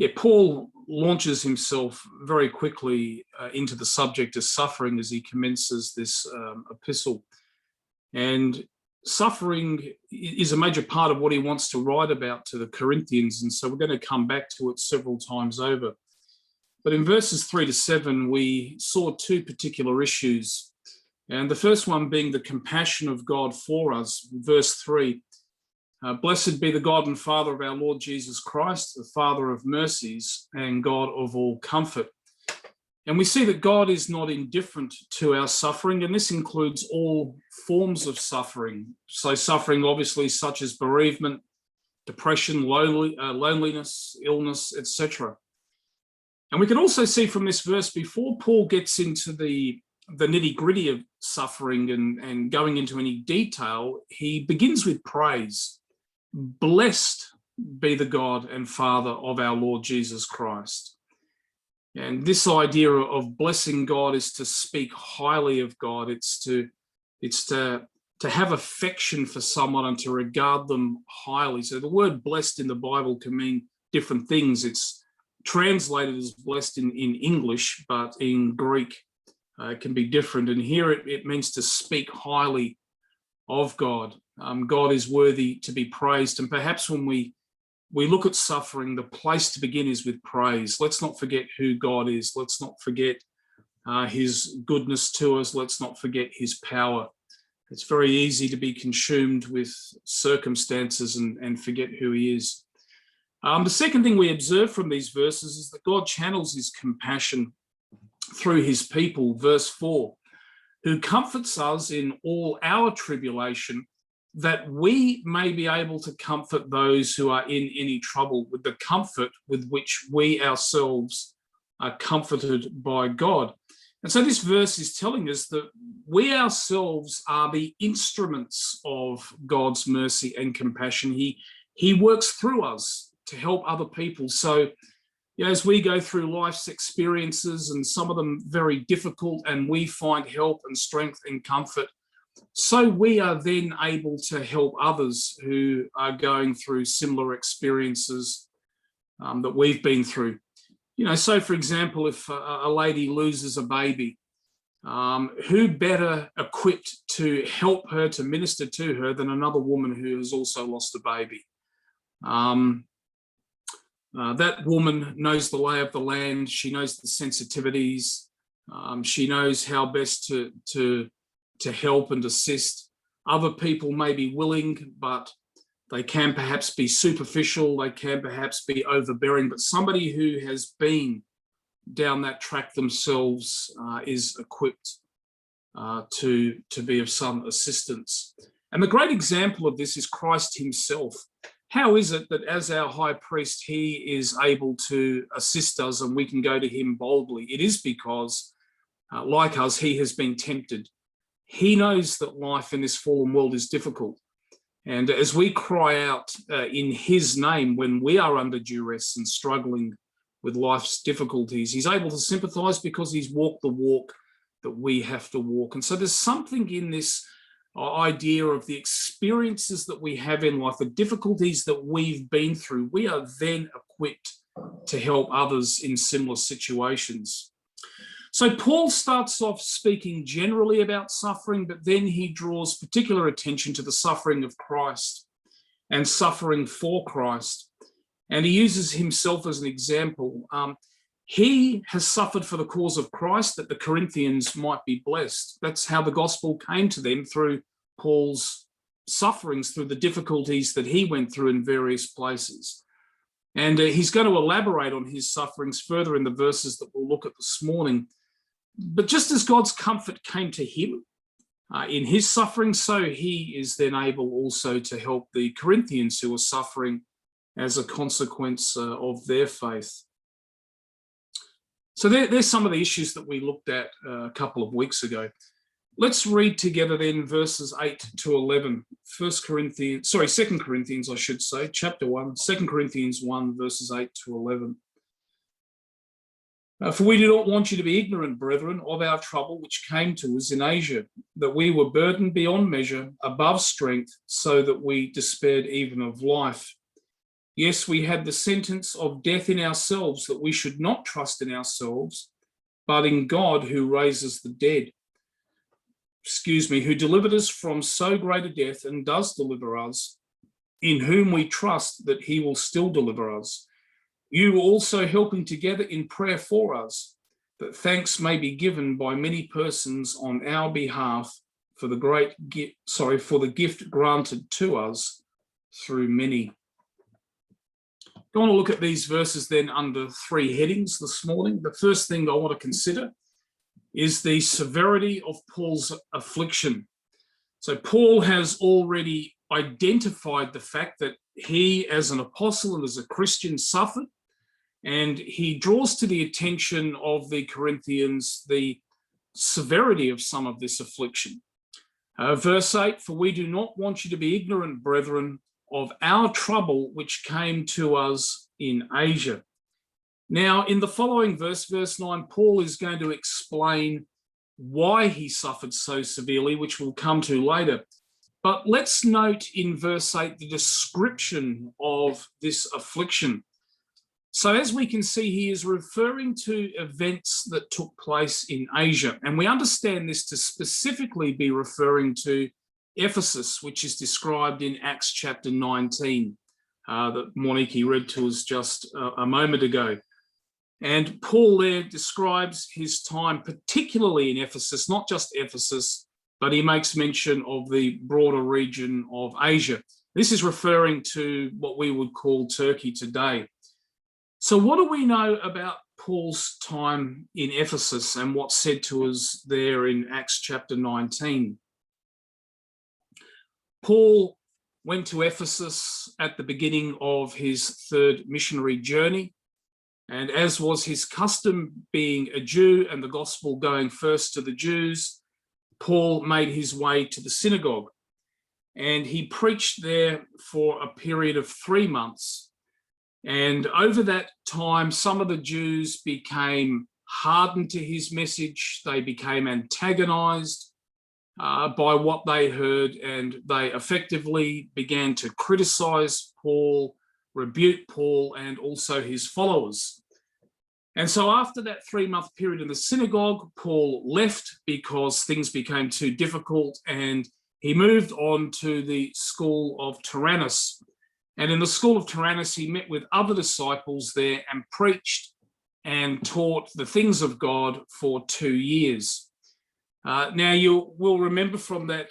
Paul launches himself very quickly into the subject of suffering as he commences this epistle. And suffering is a major part of what he wants to write about to the Corinthians. And so we're going to come back to it several times over. But in verses 3 to 7, we saw two particular issues. And the first one being the compassion of God for us. Verse 3, blessed be the God and Father of our Lord Jesus Christ, the Father of mercies and God of all comfort. And we see that God is not indifferent to our suffering, and this includes all forms of suffering. So suffering, obviously, such as bereavement, depression, loneliness, illness, etc. And we can also see from this verse, before Paul gets into the nitty-gritty of suffering and going into any detail, he begins with praise. Blessed be the God and Father of our Lord Jesus Christ. And this idea of blessing God is to speak highly of God. It's to have affection for someone and to regard them highly. So the word blessed in the Bible can mean different things. It's translated as blessed in English, but in Greek it can be different. And here it means to speak highly of God. God is worthy to be praised. And perhaps when we look at suffering, the place to begin is with praise. Let's not forget who God is. Let's not forget his goodness to us. Let's not forget his power. It's very easy to be consumed with circumstances and forget who he is. The second thing we observe from these verses is that God channels his compassion through his people. Verse 4, who comforts us in all our tribulation, that we may be able to comfort those who are in any trouble with the comfort with which we ourselves are comforted by God. And so this verse is telling us that we ourselves are the instruments of God's mercy and compassion. He works through us to help other people. So as we go through life's experiences, and some of them very difficult, and we find help and strength and comfort, so we are then able to help others who are going through similar experiences that we've been through. So for example, if a lady loses a baby, who better equipped to help her, to minister to her, than another woman who has also lost a baby? That woman knows the lay of the land. She knows the sensitivities. She knows how best to help and assist. Other people may be willing, but they can perhaps be superficial. They can perhaps be overbearing. But somebody who has been down that track themselves is equipped to be of some assistance. And the great example of this is Christ himself. How is it that as our high priest, he is able to assist us and we can go to him boldly? It is because, like us, he has been tempted. He knows that life in this fallen world is difficult. And as we cry out in his name when we are under duress and struggling with life's difficulties, he's able to sympathize because he's walked the walk that we have to walk. And so there's something in this idea of the experiences that we have in life, the difficulties that we've been through. We are then equipped to help others in similar situations. So Paul starts off speaking generally about suffering, but then he draws particular attention to the suffering of Christ and suffering for Christ. And he uses himself as an example. He has suffered for the cause of Christ that the Corinthians might be blessed. That's how the gospel came to them, through Paul's sufferings, through the difficulties that he went through in various places. And he's going to elaborate on his sufferings further in the verses that we'll look at this morning. But just as God's comfort came to him in his suffering, so he is then able also to help the Corinthians who are suffering as a consequence of their faith. So there's some of the issues that we looked at a couple of weeks ago. Let's read together then verses 8 to 11. 2 Corinthians, I should say, chapter 1, 2 Corinthians 1, verses 8 to 11. For we do not want you to be ignorant, brethren, of our trouble which came to us in Asia, that we were burdened beyond measure, above strength, so that we despaired even of life. Yes, we had the sentence of death in ourselves, that we should not trust in ourselves, but in God who raises the dead. Who delivered us from so great a death and does deliver us, in whom we trust that he will still deliver us. You also helping together in prayer for us, that thanks may be given by many persons on our behalf for the gift granted to us through many. I want to look at these verses then under three headings this morning. The first thing I want to consider is the severity of Paul's affliction. So Paul has already identified the fact that he, as an apostle and as a Christian, suffered, and he draws to the attention of the Corinthians the severity of some of this affliction. Verse 8, for we do not want you to be ignorant, brethren, of our trouble which came to us in Asia. Now, in the following verse, verse 9, Paul is going to explain why he suffered so severely, which we'll come to later. But let's note in verse 8 the description of this affliction. So as we can see, he is referring to events that took place in Asia. And we understand this to specifically be referring to Ephesus, which is described in Acts chapter 19, that Monique read to us just a moment ago. And Paul there describes his time, particularly in Ephesus, not just Ephesus, but he makes mention of the broader region of Asia. This is referring to what we would call Turkey today. So what do we know about Paul's time in Ephesus and what's said to us there in Acts chapter 19? Paul went to Ephesus at the beginning of his third missionary journey. And as was his custom, being a Jew and the gospel going first to the Jews, Paul made his way to the synagogue. And he preached there for a period of 3 months. And over that time, some of the Jews became hardened to his message. They became antagonized by what they heard, and they effectively began to criticize Paul, rebuke Paul, and also his followers. And so after that 3-month period in the synagogue, Paul left because things became too difficult, and he moved on to the school of Tyrannus. And in the school of Tyrannus, he met with other disciples there and preached and taught the things of God for 2 years. Now, you will remember from that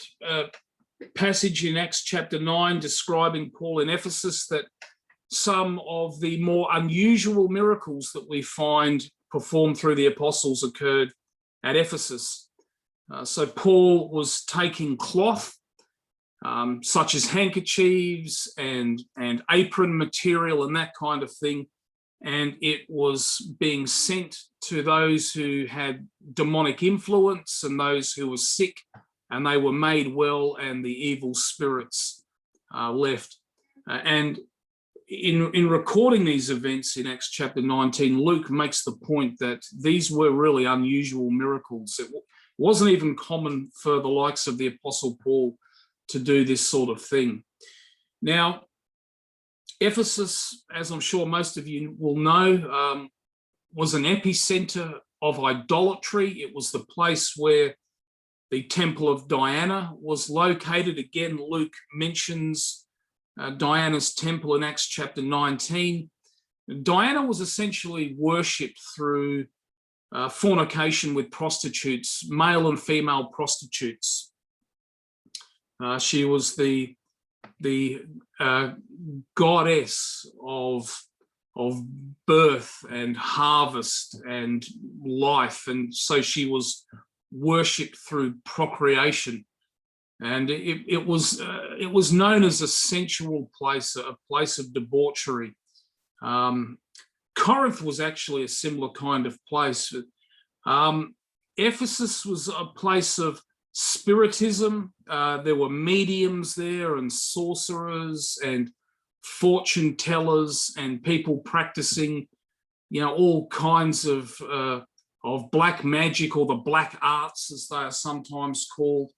passage in Acts chapter 9 describing Paul in Ephesus that some of the more unusual miracles that we find performed through the apostles occurred at Ephesus. So Paul was taking cloth, such as handkerchiefs and apron material and that kind of thing, and it was being sent to those who had demonic influence and those who were sick, and they were made well, and the evil spirits left. And in recording these events in Acts chapter 19, Luke makes the point that these were really unusual miracles. It wasn't even common for the likes of the Apostle Paul to do this sort of thing. Now, Ephesus, as I'm sure most of you will know, was an epicenter of idolatry. It was the place where the Temple of Diana was located. Again, Luke mentions Diana's temple in Acts chapter 19. Diana was essentially worshipped through fornication with prostitutes, male and female prostitutes. She was the goddess of birth and harvest and life, and so she was worshipped through procreation. And it was known as a sensual place, a place of debauchery. Corinth was actually a similar kind of place. Ephesus was a place of spiritism. There were mediums there and sorcerers and fortune tellers and people practicing, all kinds of black magic, or the black arts as they are sometimes called.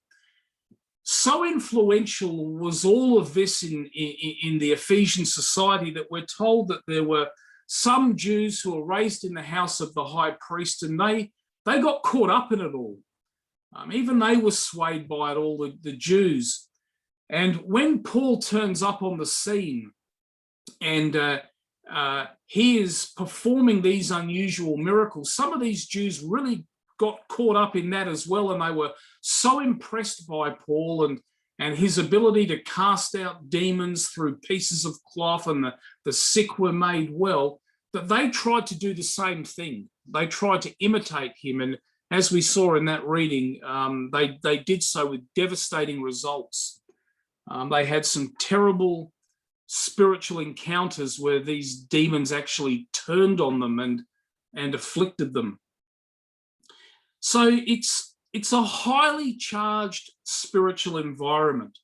So influential was all of this in the Ephesian society that we're told that there were some Jews who were raised in the house of the high priest, and they got caught up in it all. Even they were swayed by it all, the Jews. And when Paul turns up on the scene and he is performing these unusual miracles, some of these Jews really got caught up in that as well, and they were so impressed by Paul and his ability to cast out demons through pieces of cloth, and the sick were made well, that they tried to do the same thing. They tried to imitate him, and as we saw in that reading, they did so with devastating results. They had some terrible spiritual encounters where these demons actually turned on them and afflicted them. So it's a highly charged spiritual environment.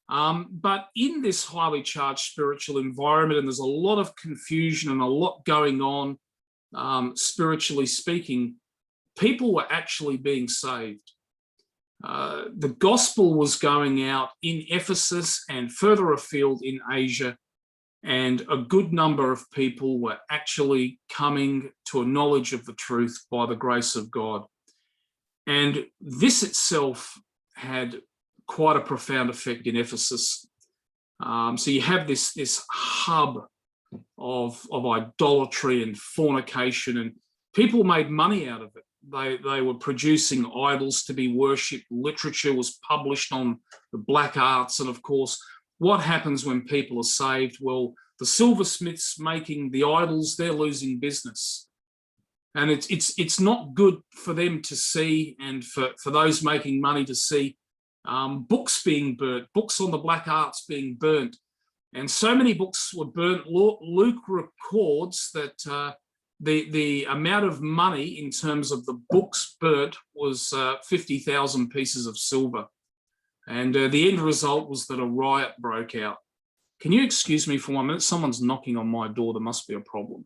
But in this highly charged spiritual environment, and there's a lot of confusion and a lot going on, spiritually speaking, people were actually being saved. The gospel was going out in Ephesus and further afield in Asia, and a good number of people were actually coming to a knowledge of the truth by the grace of God. And this itself had quite a profound effect in Ephesus. So you have this hub of idolatry and fornication, and people made money out of it. They were producing idols to be worshipped. Literature was published on the black arts. And of course, what happens when people are saved? Well, the silversmiths making the idols, they're losing business. And it's not good for them to see, and for those making money to see books being burnt, books on the black arts being burnt. And so many books were burnt. Luke records that the amount of money in terms of the books burnt was 50,000 pieces of silver. And the end result was that a riot broke out. Can you excuse me for 1 minute? Someone's knocking on my door. There must be a problem.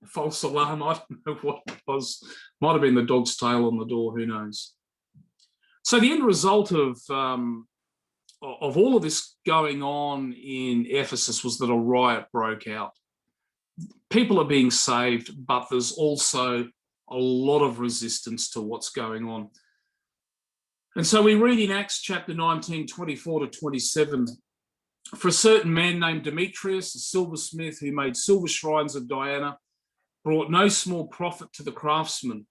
False alarm. I don't know what it was. Might have been the dog's tail on the door. Who knows? So the end result of all of this going on in Ephesus was that a riot broke out. People are being saved, but there's also a lot of resistance to what's going on. And so we read in Acts chapter 19, 24 to 27, for a certain man named Demetrius, a silversmith who made silver shrines of Diana, brought no small profit to the craftsmen.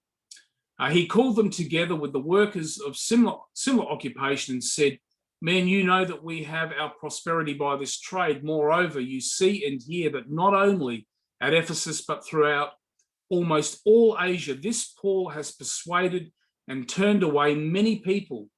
He called them together with the workers of similar occupation and said, "Men, you know that we have our prosperity by this trade. Moreover, you see and hear that not only at Ephesus, but throughout almost all Asia, this Paul has persuaded and turned away many people,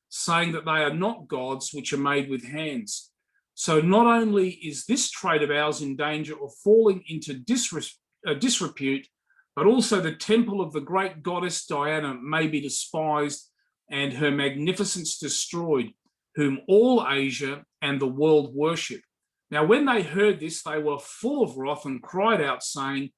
saying that they are not gods which are made with hands. So not only is this trade of ours in danger of falling into disrepute, but also the temple of the great goddess Diana may be despised and her magnificence destroyed, whom all Asia and the world worship." Now, when they heard this, they were full of wrath and cried out, saying,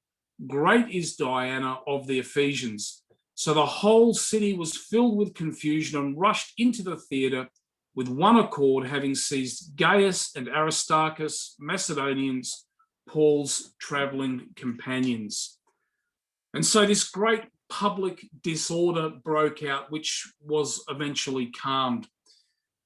"Great is Diana of the Ephesians." So the whole city was filled with confusion and rushed into the theatre with one accord, having seized Gaius and Aristarchus, Macedonians, Paul's traveling companions. And so this great public disorder broke out, which was eventually calmed.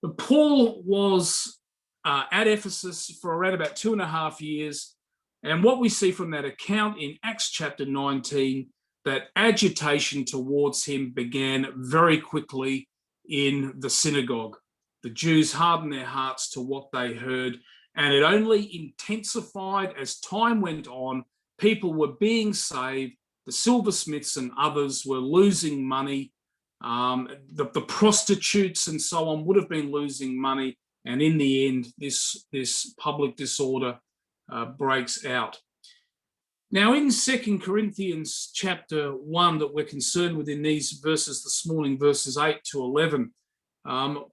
But Paul was at Ephesus for around about 2.5 years. And what we see from that account in Acts chapter 19, that agitation towards him began very quickly in the synagogue. The Jews hardened their hearts to what they heard, and it only intensified as time went on. People were being saved. The silversmiths and others were losing money. The prostitutes and so on would have been losing money. And in the end, this public disorder breaks out. Now, in 2 Corinthians chapter 1 that we're concerned with in these verses this morning, verses 8 to 11,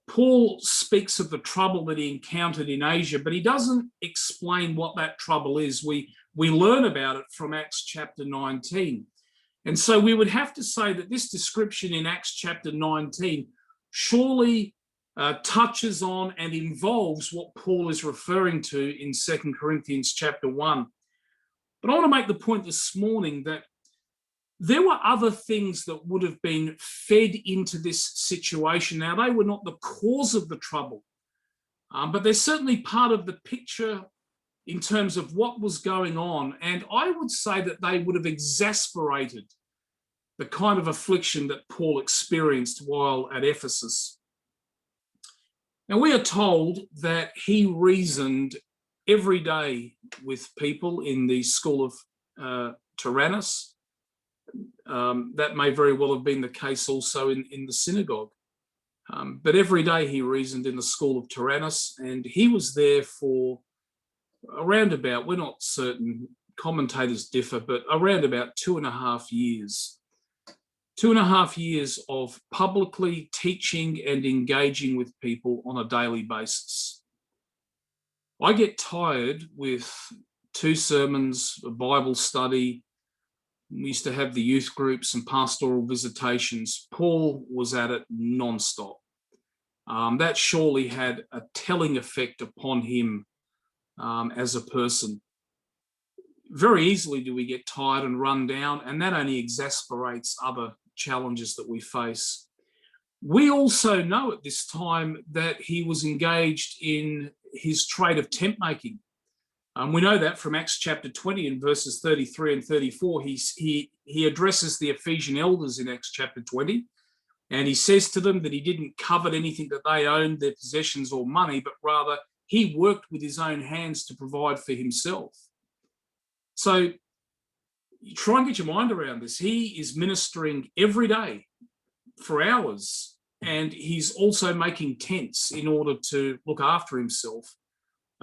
Paul speaks of the trouble that he encountered in Asia, but he doesn't explain what that trouble is. We We learn about it from Acts chapter 19. And so we would have to say that this description in Acts chapter 19 surely touches on and involves what Paul is referring to in 2 Corinthians chapter 1. But I want to make the point this morning that there were other things that would have been fed into this situation. Now, they were not the cause of the trouble, but they're certainly part of the picture in terms of what was going on. And I would say that they would have exasperated the kind of affliction that Paul experienced while at Ephesus. Now, we are told that he reasoned every day with people in the school of Tyrannus. That may very well have been the case also in the synagogue. But every day he reasoned in the school of Tyrannus, and he was there for around about, we're not certain, commentators differ, but around about 2.5 years. 2.5 years of publicly teaching and engaging with people on a daily basis. I get tired with 2 sermons, a Bible study. We used to have the youth groups and pastoral visitations. Paul was at it non-stop. That surely had a telling effect upon him as a person. Very easily do we get tired and run down, and that only exasperates other challenges that we face. We also know at this time that he was engaged in his trade of tent making. We know that from Acts chapter 20 and verses 33 and 34. He addresses the Ephesian elders in Acts chapter 20, and he says to them that he didn't covet anything that they owned, their possessions or money, but rather he worked with his own hands to provide for himself. So you try and get your mind around this. He is ministering every day for hours, and he's also making tents in order to look after himself.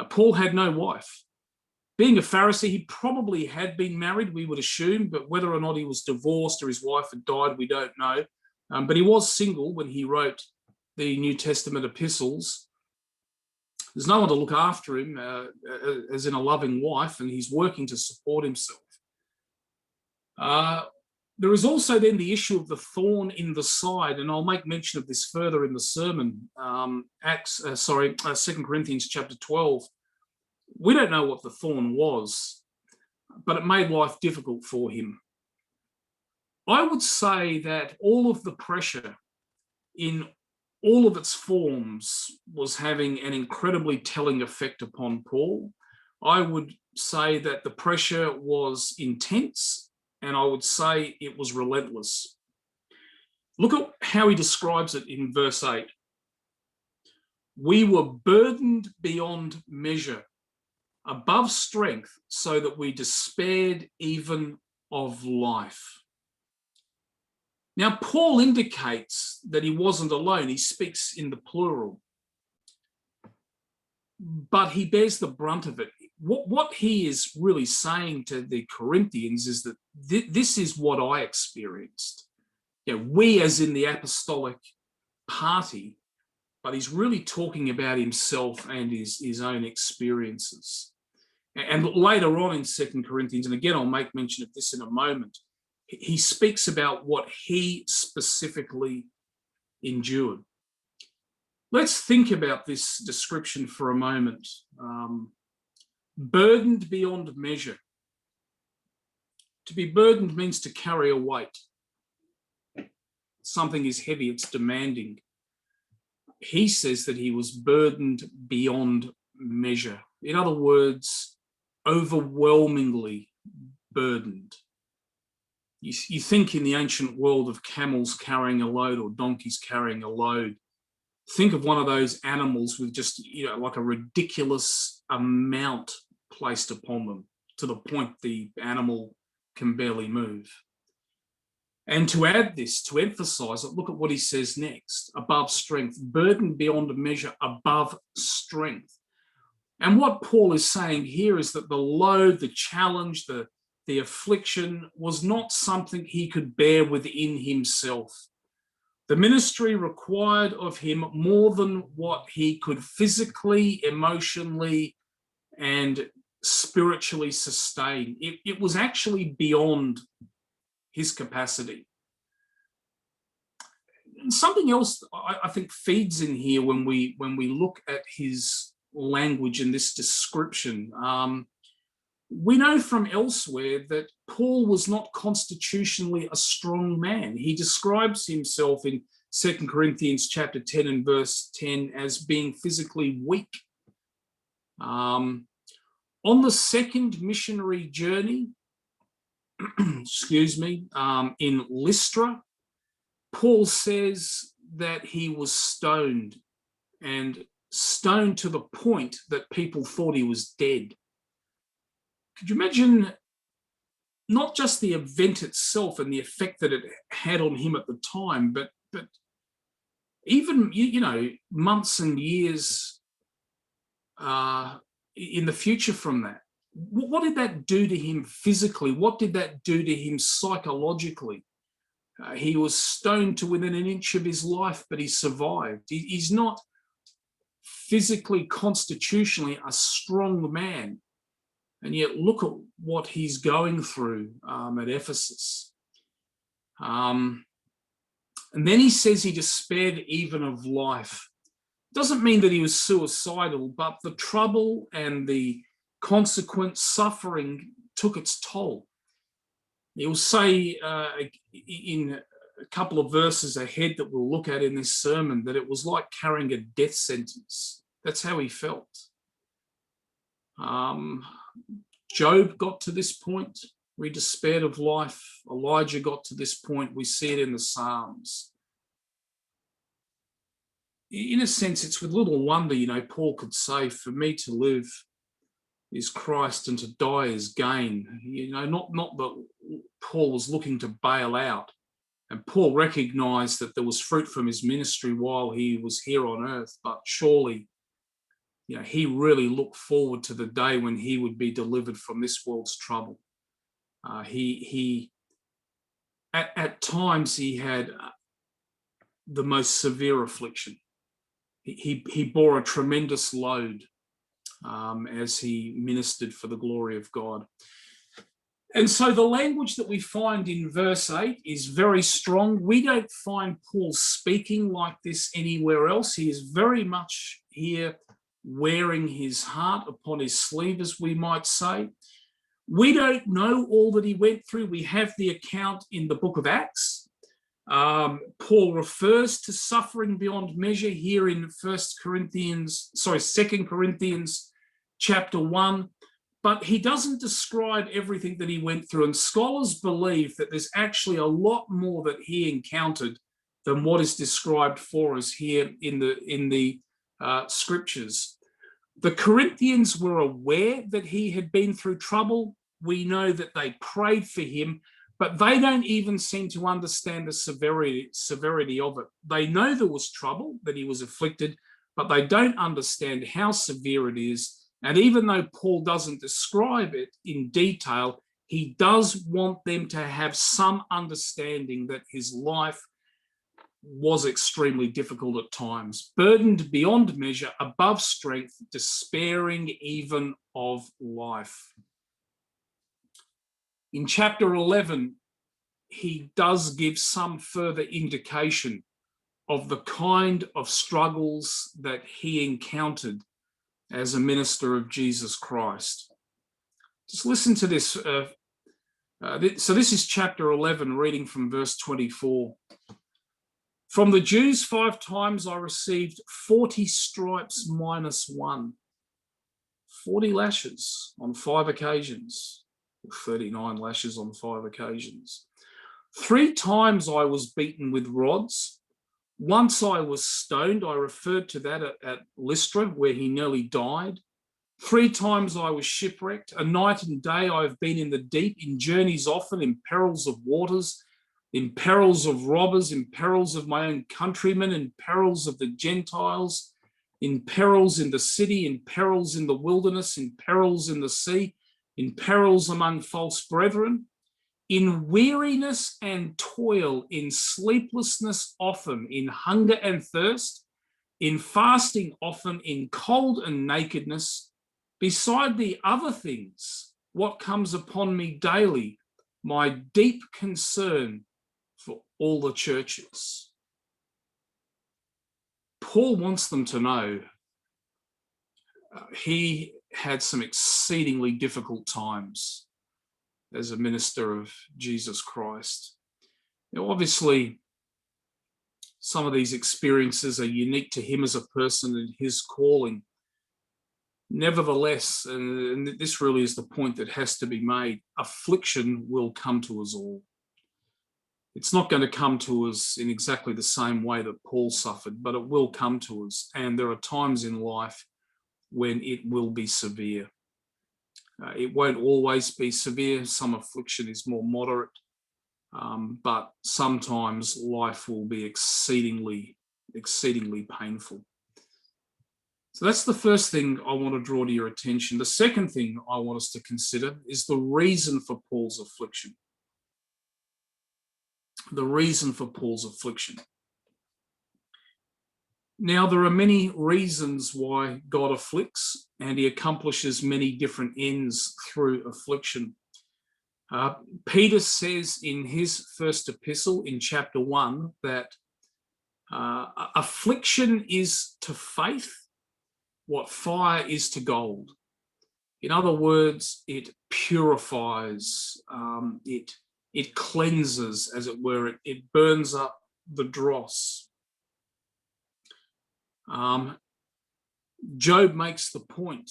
Paul had no wife. Being a Pharisee, he probably had been married, we would assume, but whether or not he was divorced or his wife had died, we don't know. But he was single when he wrote the New Testament epistles. There's no one to look after him, as in a loving wife, and he's working to support himself. There is also then the issue of the thorn in the side, and I'll make mention of this further in the sermon. 2 Corinthians chapter 12. We don't know what the thorn was, but it made life difficult for him. I would say that all of the pressure in all of its forms was having an incredibly telling effect upon Paul. I would say that the pressure was intense, and I would say it was relentless. Look at how he describes it in verse 8. We were burdened beyond measure, above strength, so that we despaired even of life. Now, Paul indicates that he wasn't alone. He speaks in the plural, but he bears the brunt of it. What he is really saying to the Corinthians is that this is what I experienced. We as in the apostolic party, but he's really talking about himself and his own experiences. And later on in 2 Corinthians, and again, I'll make mention of this in a moment, he speaks about what he specifically endured. Let's think about this description for a moment. Burdened beyond measure. To be burdened means to carry a weight. Something is heavy, it's demanding. He says that he was burdened beyond measure. In other words, overwhelmingly burdened. You think in the ancient world of camels carrying a load or donkeys carrying a load. Think of one of those animals with just, like a ridiculous amount placed upon them to the point the animal can barely move. And to add this, to emphasize it, look at what he says next. Above strength, burden beyond measure, above strength. And what Paul is saying here is that the load, the challenge, the affliction was not something he could bear within himself. The ministry required of him more than what he could physically, emotionally, and spiritually sustain. It was actually beyond his capacity. And something else I think feeds in here when we look at his language in this description. We know from elsewhere that Paul was not constitutionally a strong man. He describes himself in 2 Corinthians chapter 10 and verse 10 as being physically weak. On the second missionary journey, in Lystra, Paul says that he was stoned, and stoned to the point that people thought he was dead. Could you imagine not just the event itself and the effect that it had on him at the time, but even, months and years in the future from that? What did that do to him physically? What did that do to him psychologically? He was stoned to within an inch of his life, but he survived. He's not physically, constitutionally a strong man. And yet look at what he's going through at Ephesus. And then he says he despaired even of life. Doesn't mean that he was suicidal, but the trouble and the consequent suffering took its toll. He'll say in a couple of verses ahead that we'll look at in this sermon that it was like carrying a death sentence. That's how he felt. Job got to this point where he despaired of life. Elijah got to this point. We see it in the Psalms. In a sense, it's with little wonder, Paul could say, for me to live is Christ and to die is gain. Not that Paul was looking to bail out. And Paul recognized that there was fruit from his ministry while he was here on earth, but surely he really looked forward to the day when he would be delivered from this world's trouble. At times he had the most severe affliction. He bore a tremendous load as he ministered for the glory of God. And so the language that we find in verse 8 is very strong. We don't find Paul speaking like this anywhere else. He is very much here wearing his heart upon his sleeve, as we might say. We don't know all that he went through. We have the account in the book of Acts. Paul refers to suffering beyond measure here in 2 Corinthians chapter 1, but he doesn't describe everything that he went through. And scholars believe that there's actually a lot more that he encountered than what is described for us here in the scriptures. The Corinthians were aware that he had been through trouble. We know that they prayed for him, but they don't even seem to understand the severity of it. They know there was trouble, that he was afflicted, but they don't understand how severe it is. And even though Paul doesn't describe it in detail, he does want them to have some understanding that his life was extremely difficult at times, burdened beyond measure, above strength, despairing even of life. In chapter 11, he does give some further indication of the kind of struggles that he encountered as a minister of Jesus Christ. Just listen to this. So this is chapter 11, reading from verse 24. From the Jews 5 times I received 40 stripes minus 1. 40 lashes on 5 occasions, 39 lashes on 5 occasions. 3 times I was beaten with rods. Once I was stoned. I referred to that at Lystra, where he nearly died. 3 times I was shipwrecked. A night and day I have been in the deep, in journeys often, in perils of waters, in perils of robbers, in perils of my own countrymen, in perils of the Gentiles, in perils in the city, in perils in the wilderness, in perils in the sea, in perils among false brethren, in weariness and toil, in sleeplessness often, in hunger and thirst, in fasting often, in cold and nakedness. beside the other things, what comes upon me daily, my deep concern for all the churches. Paul wants them to know he had some exceedingly difficult times as a minister of Jesus Christ. Now, obviously, some of these experiences are unique to him as a person and his calling. Nevertheless, and this really is the point that has to be made, affliction will come to us all. It's not going to come to us in exactly the same way that Paul suffered, but it will come to us. And there are times in life when it will be severe. It won't always be severe. Some affliction is more moderate, but sometimes life will be exceedingly painful. So that's the first thing I want to draw to your attention. The second thing I want us to consider is the reason for Paul's affliction. The reason for Paul's affliction. Now, there are many reasons why God afflicts, and he accomplishes many different ends through affliction. Peter says in his first epistle in chapter 1 that affliction is to faith what fire is to gold. In other words, it purifies, it cleanses, as it were, it burns up the dross. Job makes the point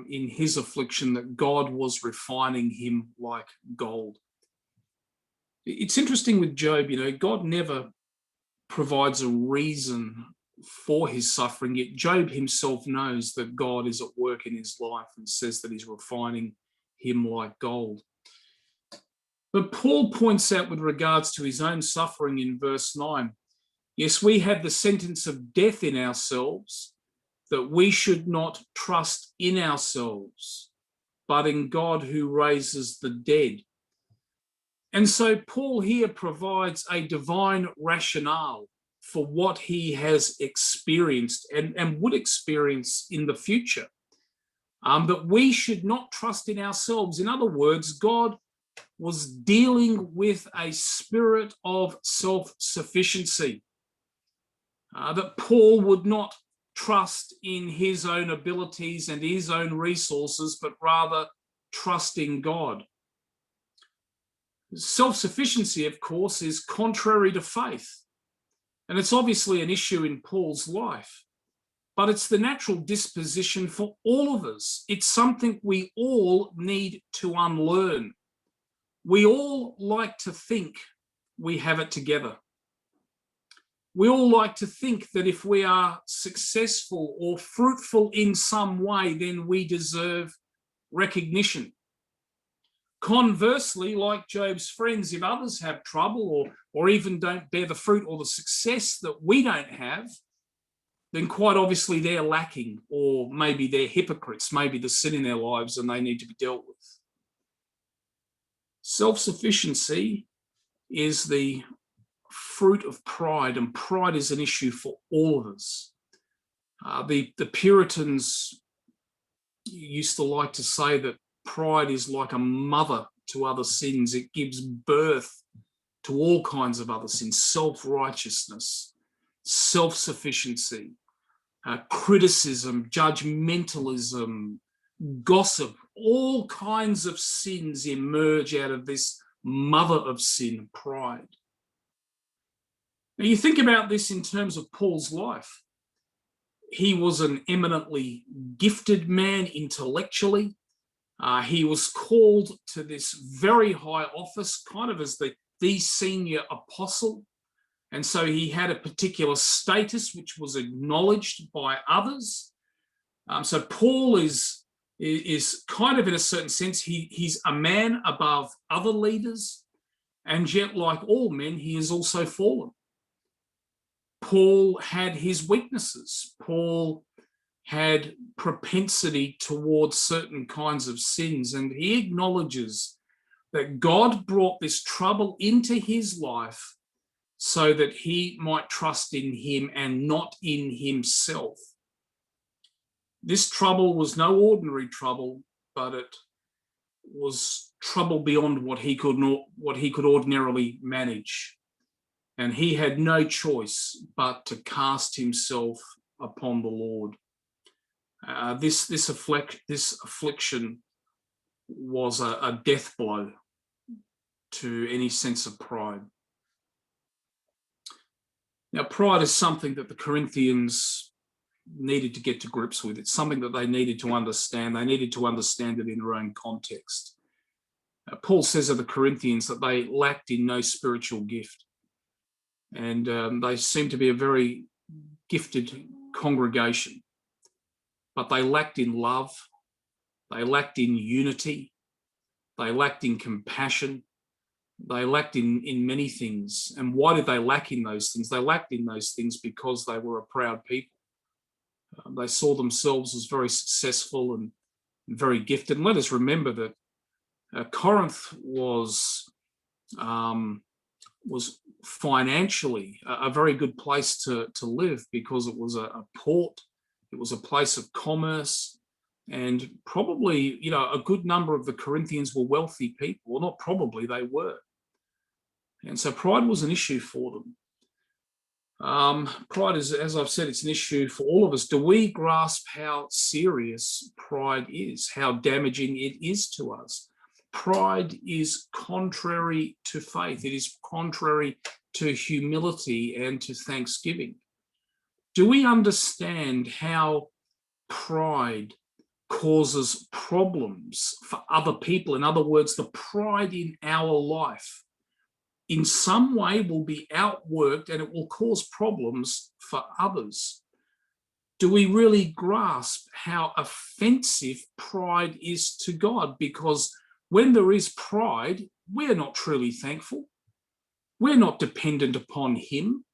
in his affliction that God was refining him like gold. It's interesting with Job, God never provides a reason for his suffering, yet Job himself knows that God is at work in his life and says that he's refining him like gold. But Paul points out with regards to his own suffering in verse 9, yes, we have the sentence of death in ourselves, that we should not trust in ourselves, but in God who raises the dead. And so Paul here provides a divine rationale for what he has experienced and would experience in the future, that we should not trust in ourselves. In other words, God was dealing with a spirit of self-sufficiency, that Paul would not trust in his own abilities and his own resources, but rather trust in God. Self-sufficiency, of course, is contrary to faith. And it's obviously an issue in Paul's life, but it's the natural disposition for all of us. It's something we all need to unlearn. We all like to think we have it together. We all like to think that if we are successful or fruitful in some way, then we deserve recognition. Conversely, like Job's friends, if others have trouble or even don't bear the fruit or the success that we don't have, then quite obviously they're lacking, or maybe they're hypocrites, maybe there's sin in their lives and they need to be dealt with. Self-sufficiency is the fruit of pride, and pride is an issue for all of us. The Puritans used to like to say that pride is like a mother to other sins. It gives birth to all kinds of other sins: self-righteousness, self-sufficiency, criticism, judgmentalism, gossip. All kinds of sins emerge out of this mother of sin, pride. Now, you think about this in terms of Paul's life. He was an eminently gifted man intellectually. He was called to this very high office, kind of as the senior apostle. And so he had a particular status which was acknowledged by others. So Paul is kind of, in a certain sense, he's a man above other leaders, and yet, like all men, he is also fallen. Paul had his weaknesses. Paul had propensity towards certain kinds of sins, and he acknowledges that God brought this trouble into his life so that he might trust in him and not in himself. This trouble was no ordinary trouble, but it was trouble beyond what he could ordinarily manage. And he had no choice but to cast himself upon the Lord. This affliction was a death blow to any sense of pride. Now, pride is something that the Corinthians needed to get to grips with. It's something that they needed to understand. They needed to understand it in their own context. Paul says of the Corinthians that they lacked in no spiritual gift. And they seem to be a very gifted congregation. But they lacked in love. They lacked in unity. They lacked in compassion. They lacked in many things. And why did they lack in those things? They lacked in those things because they were a proud people. They saw themselves as very successful and very gifted. And let us remember that Corinth was financially a very good place to live, because it was a port, it was a place of commerce, and probably, a good number of the Corinthians were wealthy people. Well, not probably, they were. And so pride was an issue for them. Pride is, as I've said, it's an issue for all of us. Do we grasp how serious pride is, how damaging it is to us? Pride is contrary to faith. It is contrary to humility and to thanksgiving. Do we understand how pride causes problems for other people? In other words, the pride in our life in some way will be outworked and it will cause problems for others. Do we really grasp how offensive pride is to God? Because when there is pride, we're not truly thankful. We're not dependent upon him.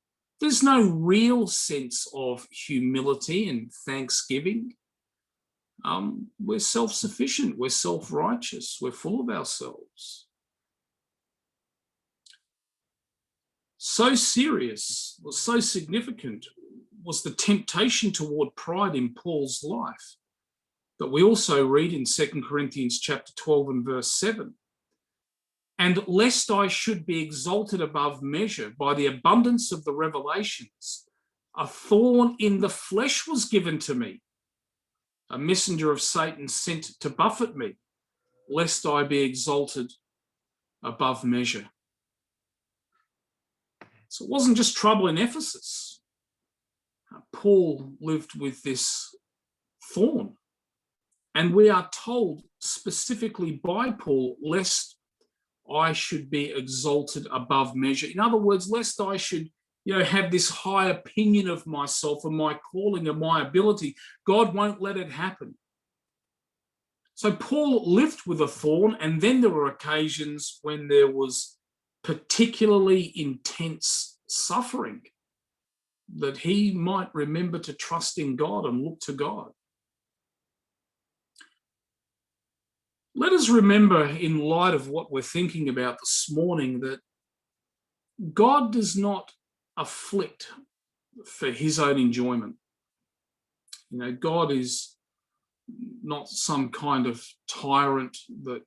There's no real sense of humility and thanksgiving. We're self-sufficient. We're self-righteous. We're full of ourselves. So serious, or so significant was the temptation toward pride in Paul's life that we also read in 2 Corinthians chapter 12 and verse 7. And lest I should be exalted above measure by the abundance of the revelations, a thorn in the flesh was given to me, a messenger of Satan sent to buffet me, lest I be exalted above measure. So it wasn't just trouble in Ephesus. Paul lived with this thorn. And we are told specifically by Paul, lest I should be exalted above measure. In other words, lest I should, have this high opinion of myself and my calling and my ability. God won't let it happen. So Paul lived with a thorn, and then there were occasions when there was particularly intense suffering that he might remember to trust in God and look to God. Let us remember, in light of what we're thinking about this morning, that God does not afflict for his own enjoyment. God is not some kind of tyrant that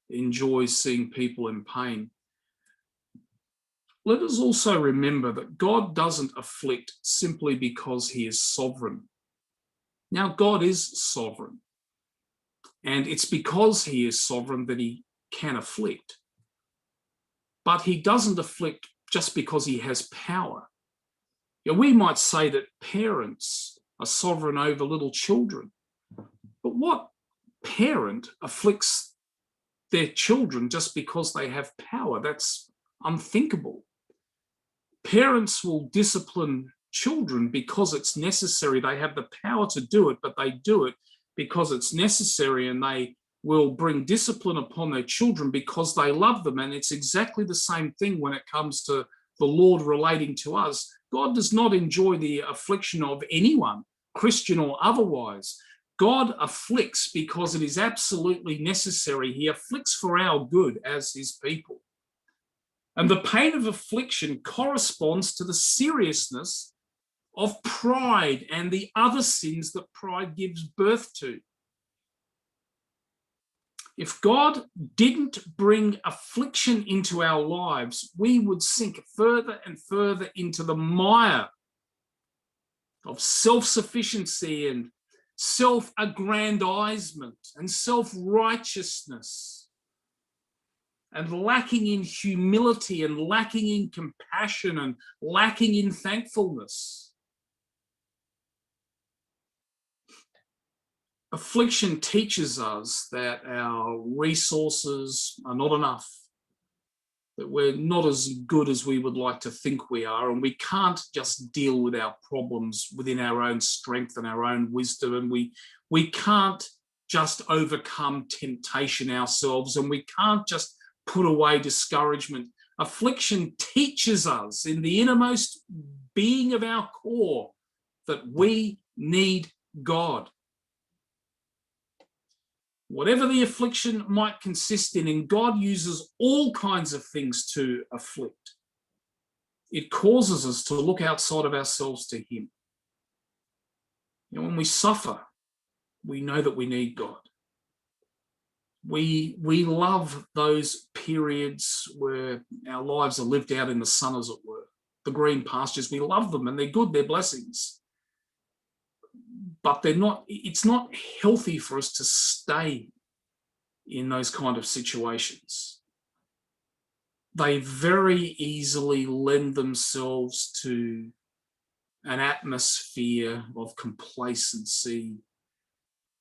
enjoys seeing people in pain. Let us also remember that God doesn't afflict simply because he is sovereign. Now, God is sovereign. And it's because he is sovereign that he can afflict. But he doesn't afflict just because he has power. We might say that parents are sovereign over little children. But what parent afflicts their children just because they have power? That's unthinkable. Parents will discipline children because it's necessary. They have the power to do it, but they do it because it's necessary, and they will bring discipline upon their children because they love them. And it's exactly the same thing when it comes to the Lord relating to us. God does not enjoy the affliction of anyone, Christian or otherwise. God afflicts because it is absolutely necessary. He afflicts for our good as his people. And the pain of affliction corresponds to the seriousness of pride and the other sins that pride gives birth to. If God didn't bring affliction into our lives, we would sink further and further into the mire of self-sufficiency and self-aggrandizement and self-righteousness, and lacking in humility and lacking in compassion and lacking in thankfulness. Affliction teaches us that our resources are not enough, that we're not as good as we would like to think we are, and we can't just deal with our problems within our own strength and our own wisdom, and we can't just overcome temptation ourselves, and we can't just put away discouragement. Affliction teaches us in the innermost being of our core that we need God. Whatever the affliction might consist in, and God uses all kinds of things to afflict. It causes us to look outside of ourselves to Him. You know, when we suffer, we know that we need God. We love those periods where our lives are lived out in the sun, as it were. The green pastures, we love them, and they're good, they're blessings. But it's not healthy for us to stay in those kind of situations. They very easily lend themselves to an atmosphere of complacency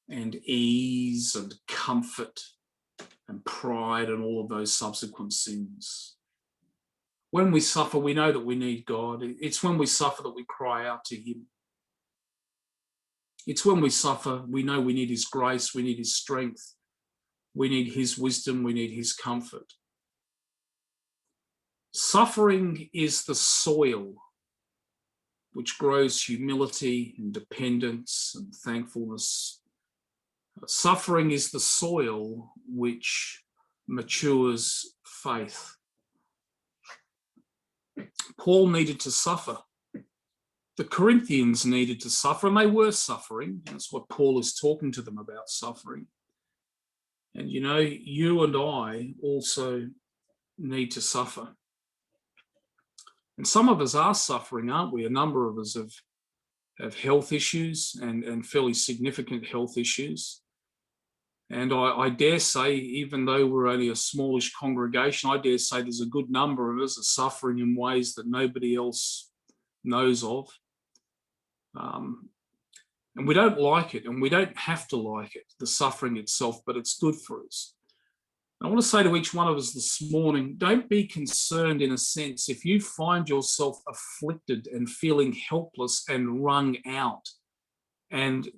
and ease and comfort and pride and all of those subsequent sins. When we suffer, we know that we need God. It's when we suffer that we cry out to Him. It's when we suffer, we know we need His grace, we need His strength, we need His wisdom, we need His comfort. Suffering is the soil which grows humility and dependence and thankfulness. Suffering is the soil which matures faith. Paul needed to suffer. The Corinthians needed to suffer, and they were suffering. That's what Paul is talking to them about, suffering. And you know, you and I also need to suffer. And some of us are suffering, aren't we? A number of us have health issues and fairly significant health issues. And I dare say, even though we're only a smallish congregation, I dare say there's a good number of us are suffering in ways that nobody else knows of. And we don't like it, and we don't have to like it, the suffering itself, but it's good for us. I want to say to each one of us this morning, don't be concerned in a sense if you find yourself afflicted and feeling helpless and wrung out, and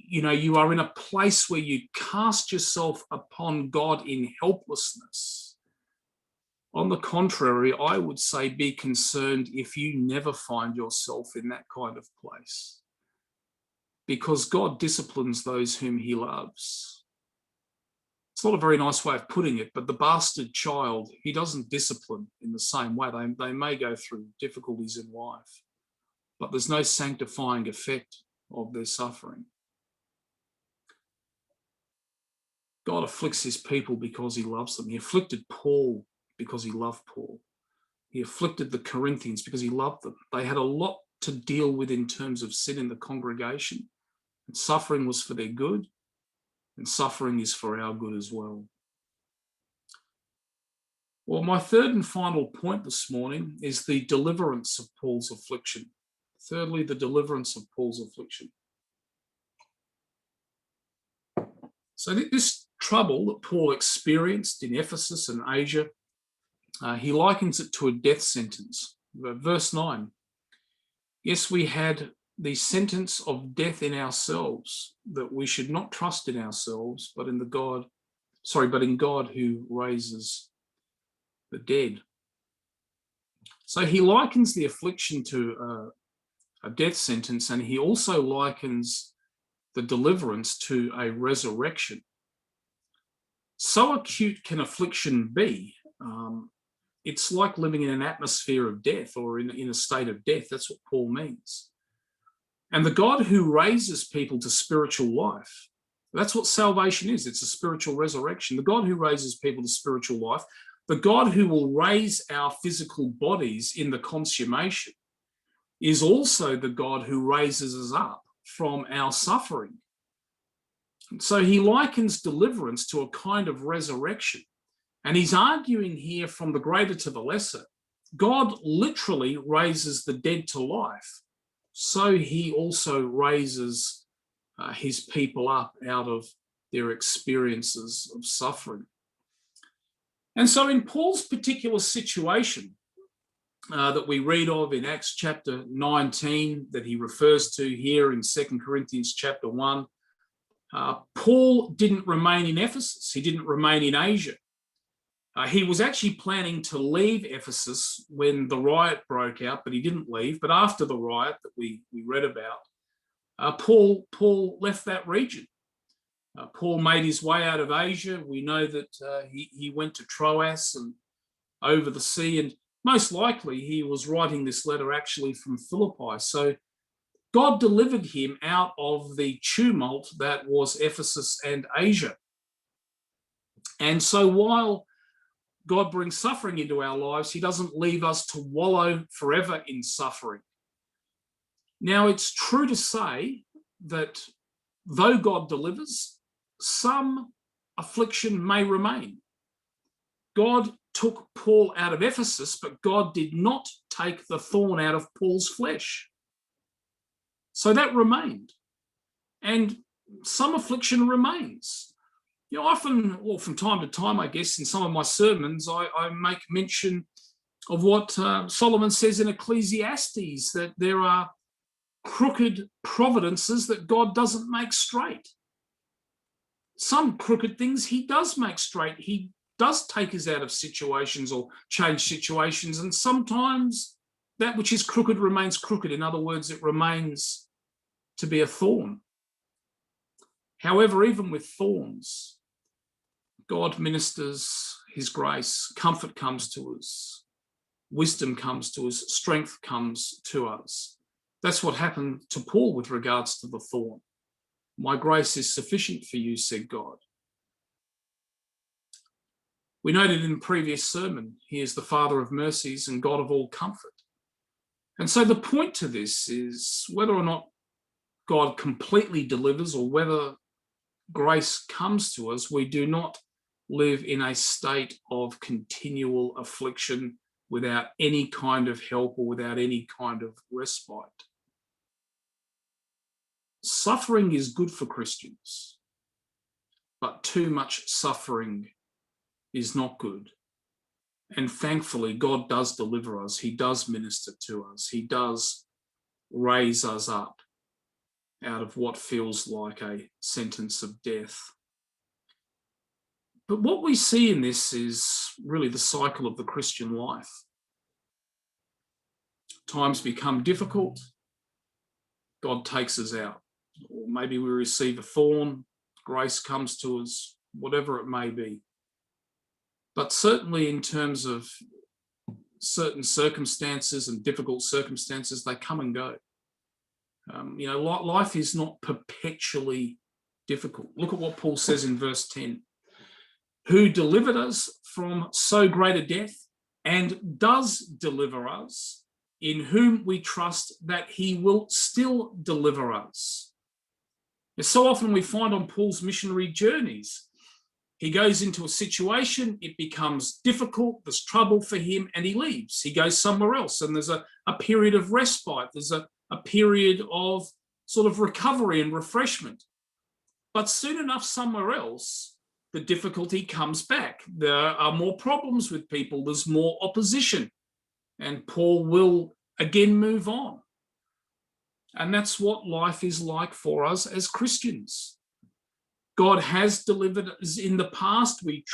you know you are in a place where you cast yourself upon God in helplessness. On the contrary, I would say be concerned if you never find yourself in that kind of place, because God disciplines those whom He loves. It's not a very nice way of putting it, but the bastard child, He doesn't discipline in the same way. They may go through difficulties in life, but there's no sanctifying effect of their suffering. God afflicts His people because He loves them. He afflicted Paul because He loved Paul. He afflicted the Corinthians because He loved them. They had a lot to deal with in terms of sin in the congregation. And suffering was for their good, and suffering is for our good as well. Well, my third and final point this morning is the deliverance of Paul's affliction. Thirdly, the deliverance of Paul's affliction. So this trouble that Paul experienced in Ephesus and Asia, he likens it to a death sentence. Verse 9, yes, we had the sentence of death in ourselves, that we should not trust in ourselves, but in God who raises the dead. So he likens the affliction to a death sentence, and he also likens the deliverance to a resurrection. So acute can affliction be. It's like living in an atmosphere of death, or in a state of death. That's what Paul means. And the God who raises people to spiritual life, that's what salvation is. It's a spiritual resurrection. The God who raises people to spiritual life, the God who will raise our physical bodies in the consummation, is also the God who raises us up from our suffering. So he likens deliverance to a kind of resurrection. And he's arguing here from the greater to the lesser. God literally raises the dead to life. So he also raises his people up out of their experiences of suffering. And so in Paul's particular situation that we read of in Acts chapter 19, that he refers to here in 2 Corinthians chapter 1, Paul didn't remain in Ephesus. He didn't remain in Asia. He was actually planning to leave Ephesus when the riot broke out, but he didn't leave. But after the riot that we read about, Paul left that region. Paul made his way out of Asia. We know that he went to Troas and over the sea, and most likely he was writing this letter actually from Philippi. So God delivered him out of the tumult that was Ephesus and Asia. And so while God brings suffering into our lives, he doesn't leave us to wallow forever in suffering. Now, it's true to say that though God delivers, some affliction may remain. God took Paul out of Ephesus, but God did not take the thorn out of Paul's flesh. So that remained. And some affliction remains. You know, often, or from time to time, I guess, in some of my sermons, I make mention of what Solomon says in Ecclesiastes, that there are crooked providences that God doesn't make straight. Some crooked things he does make straight. He does take us out of situations or change situations, and sometimes that which is crooked remains crooked. In other words, it remains to be a thorn. However, even with thorns, God ministers his grace. Comfort comes to us. Wisdom comes to us. Strength comes to us. That's what happened to Paul with regards to the thorn. My grace is sufficient for you, said God. We noted in the previous sermon, he is the Father of mercies and God of all comfort. And so the point to this is whether or not God completely delivers or whether grace comes to us, we do not live in a state of continual affliction without any kind of help or without any kind of respite. Suffering is good for Christians, but too much suffering is not good. And thankfully, God does deliver us. He does minister to us. He does raise us up out of what feels like a sentence of death. But what we see in this is really the cycle of the Christian life. Times become difficult, God takes us out. Or maybe we receive a thorn, grace comes to us, whatever it may be. But certainly in terms of certain circumstances and difficult circumstances, they come and go. Life is not perpetually difficult. Look at what Paul says in verse 10. Who delivered us from so great a death and does deliver us, in whom we trust that he will still deliver us. And so often we find on Paul's missionary journeys, he goes into a situation, it becomes difficult, there's trouble for him, and he leaves. He goes somewhere else, and there's a period of respite. There's a period of sort of recovery and refreshment. But soon enough, somewhere else, the difficulty comes back. There are more problems with people. There's more opposition. And Paul will again move on. And that's what life is like for us as Christians. God has delivered us in the past. We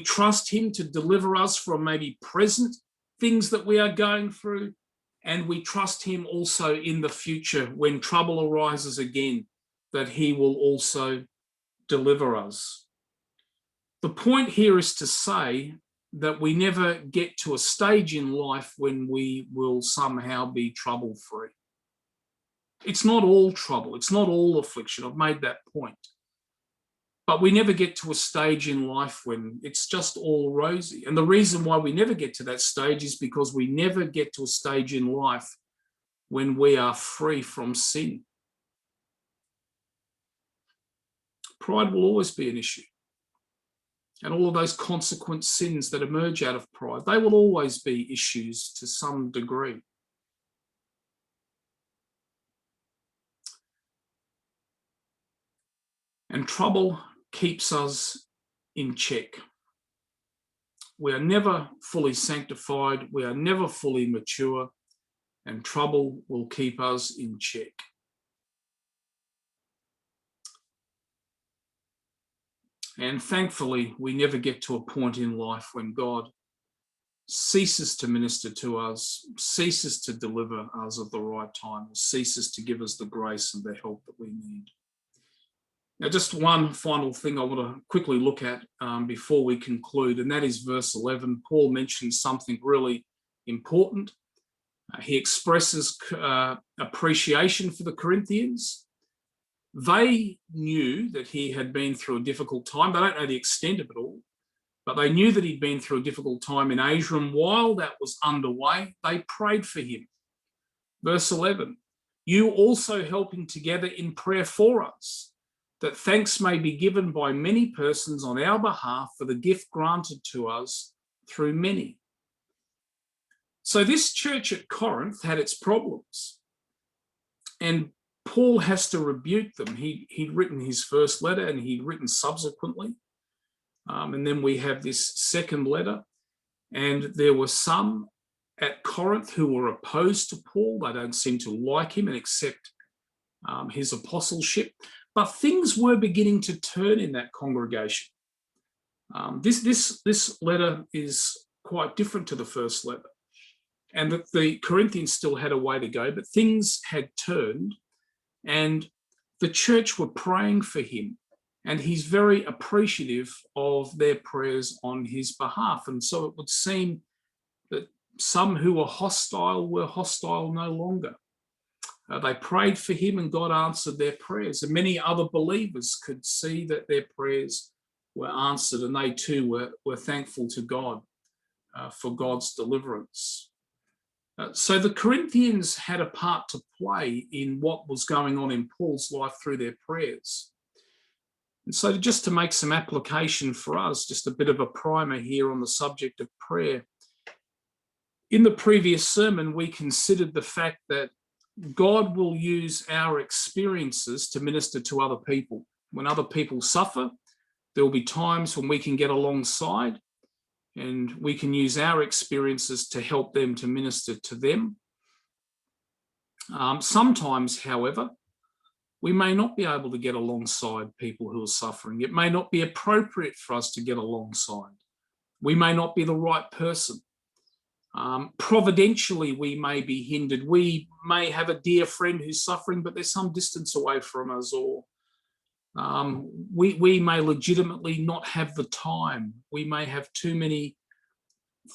trust him to deliver us from maybe present things that we are going through. And we trust him also in the future when trouble arises again, that he will also deliver us. The point here is to say that we never get to a stage in life when we will somehow be trouble-free. It's not all trouble. It's not all affliction. I've made that point. But we never get to a stage in life when it's just all rosy. And the reason why we never get to that stage is because we never get to a stage in life when we are free from sin. Pride will always be an issue. And all of those consequent sins that emerge out of pride, they will always be issues to some degree. And trouble keeps us in check. We are never fully sanctified. We are never fully mature. And trouble will keep us in check. And thankfully, we never get to a point in life when God ceases to minister to us, ceases to deliver us at the right time, ceases to give us the grace and the help that we need. Now, just one final thing I want to quickly look at before we conclude, and that is verse 11. Paul mentions something really important. He expresses appreciation for the Corinthians. They knew that he had been through a difficult time. They don't know the extent of it all, but they knew that he'd been through a difficult time in Asia, and while that was underway, they prayed for him. Verse 11, you also helping together in prayer for us, that thanks may be given by many persons on our behalf for the gift granted to us through many. So this church at Corinth had its problems, and Paul has to rebuke them. He'd written his first letter and he'd written subsequently. And then we have this second letter. And there were some at Corinth who were opposed to Paul. They don't seem to like him and accept his apostleship. But things were beginning to turn in that congregation. This letter is quite different to the first letter. And that the Corinthians still had a way to go, but things had turned. And the church were praying for him, and he's very appreciative of their prayers on his behalf. And so it would seem that some who were hostile no longer. They prayed for him and God answered their prayers. And many other believers could see that their prayers were answered, and they too were thankful to God for God's deliverance. So the Corinthians had a part to play in what was going on in Paul's life through their prayers. And so just to make some application for us, just a bit of a primer here on the subject of prayer. In the previous sermon, we considered the fact that God will use our experiences to minister to other people. When other people suffer, there will be times when we can get alongside and we can use our experiences to help them to minister to them. Sometimes, however, we may not be able to get alongside people who are suffering. It may not be appropriate for us to get alongside. We may not be the right person. Providentially, we may be hindered. We may have a dear friend who's suffering, but they're some distance away from us, or we may legitimately not have the time. We may have too many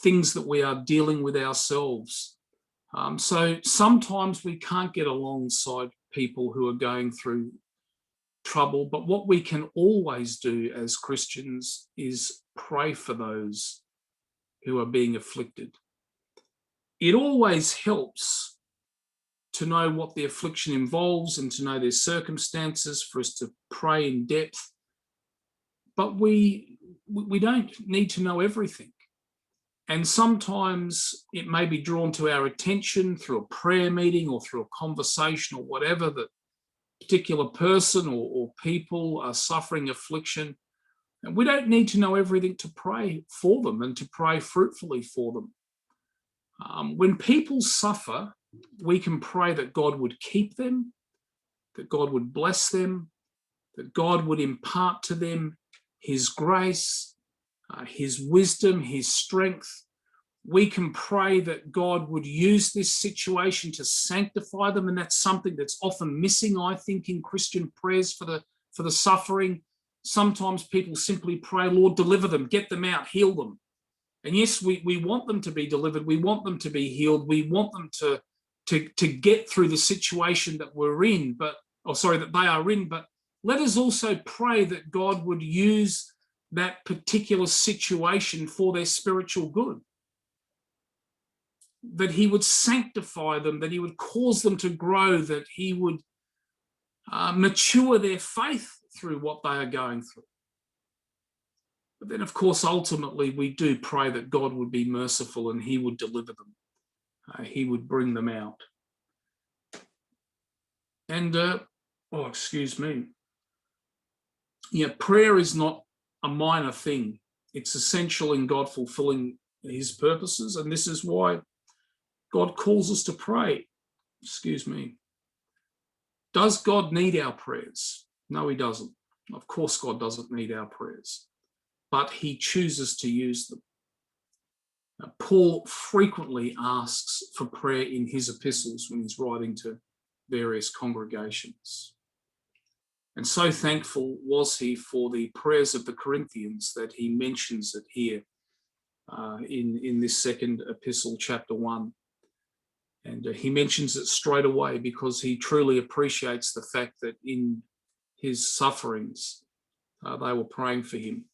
things that we are dealing with ourselves. So sometimes we can't get alongside people who are going through trouble, but what we can always do as Christians is pray for those who are being afflicted. It always helps to know what the affliction involves and to know their circumstances for us to pray in depth. But we don't need to know everything. And sometimes it may be drawn to our attention through a prayer meeting or through a conversation or whatever, that a particular person or people are suffering affliction. And we don't need to know everything to pray for them and to pray fruitfully for them. When people suffer, we can pray that God would keep them, that God would bless them, that God would impart to them his grace, his wisdom, his strength. We can pray that God would use this situation to sanctify them, and that's something that's often missing, I think, in Christian prayers for the suffering. Sometimes people simply pray, Lord, deliver them, get them out, heal them. And yes, we want them to be delivered. We want them to be healed. We want them to to get through the situation that we're in, that they are in, but let us also pray that God would use that particular situation for their spiritual good, that he would sanctify them, that he would cause them to grow, that he would mature their faith through what they are going through. But then, of course, ultimately, we do pray that God would be merciful and he would deliver them. He would bring them out. And, prayer is not a minor thing. It's essential in God fulfilling his purposes. And this is why God calls us to pray. Does God need our prayers? No, he doesn't. Of course, God doesn't need our prayers, but he chooses to use them. Paul frequently asks for prayer in his epistles when he's writing to various congregations. And so thankful was he for the prayers of the Corinthians that he mentions it here in this second epistle, chapter 1. And he mentions it straight away because he truly appreciates the fact that in his sufferings, they were praying for him.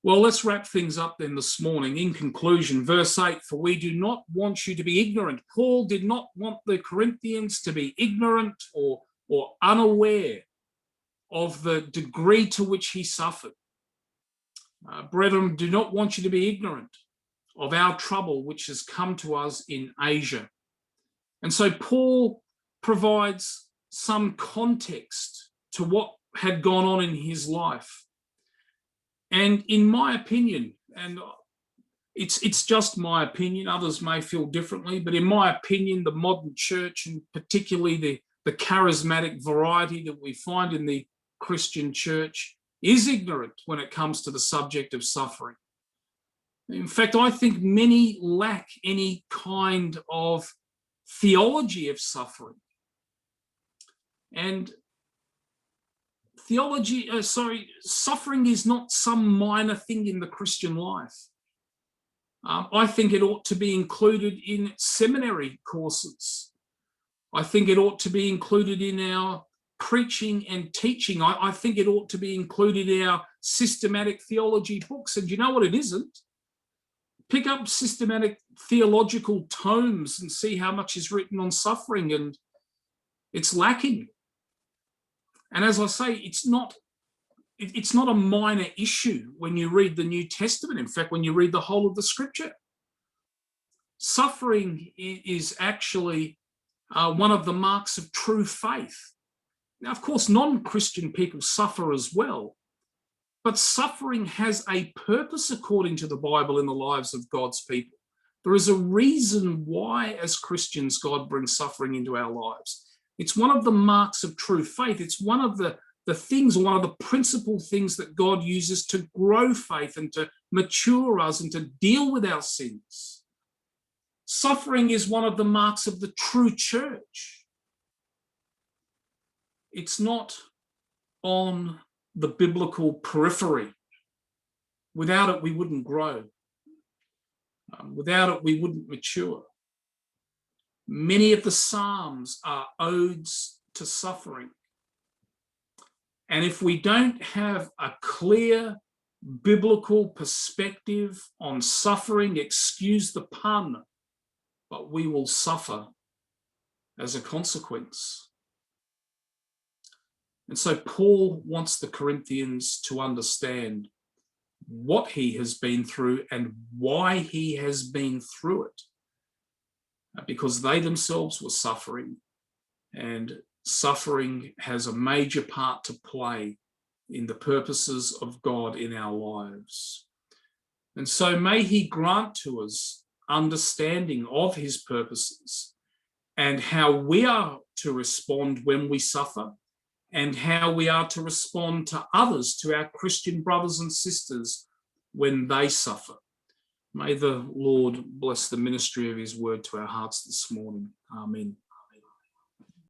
Well, let's wrap things up then this morning. In conclusion, verse 8, for we do not want you to be ignorant. Paul did not want the Corinthians to be ignorant or unaware of the degree to which he suffered. Brethren, do not want you to be ignorant of our trouble which has come to us in Asia. And so Paul provides some context to what had gone on in his life. And in my opinion, and it's just my opinion, others may feel differently, but in my opinion, the modern church, and particularly the charismatic variety that we find in the Christian church, is ignorant when it comes to the subject of suffering. In fact, I think many lack any kind of theology of suffering. And suffering is not some minor thing in the Christian life. I think it ought to be included in seminary courses. I think it ought to be included in our preaching and teaching. I think it ought to be included in our systematic theology books. And you know what it isn't? Pick up systematic theological tomes and see how much is written on suffering, and it's lacking. And as I say, it's not a minor issue when you read the New Testament. In fact, when you read the whole of the Scripture, suffering is actually one of the marks of true faith. Now, of course, non-Christian people suffer as well, but suffering has a purpose according to the Bible in the lives of God's people. There is a reason why, as Christians, God brings suffering into our lives. It's one of the marks of true faith. It's one of the things, one of the principal things that God uses to grow faith and to mature us and to deal with our sins. Suffering is one of the marks of the true church. It's not on the biblical periphery. Without it, we wouldn't grow. Without it, we wouldn't mature. Many of the Psalms are odes to suffering. And if we don't have a clear biblical perspective on suffering, excuse the pun, but we will suffer as a consequence. And so Paul wants the Corinthians to understand what he has been through and why he has been through it, because they themselves were suffering, and suffering has a major part to play in the purposes of God in our lives. And so may he grant to us understanding of his purposes and how we are to respond when we suffer, and how we are to respond to others, to our Christian brothers and sisters when they suffer. May the Lord bless the ministry of his word to our hearts this morning. Amen.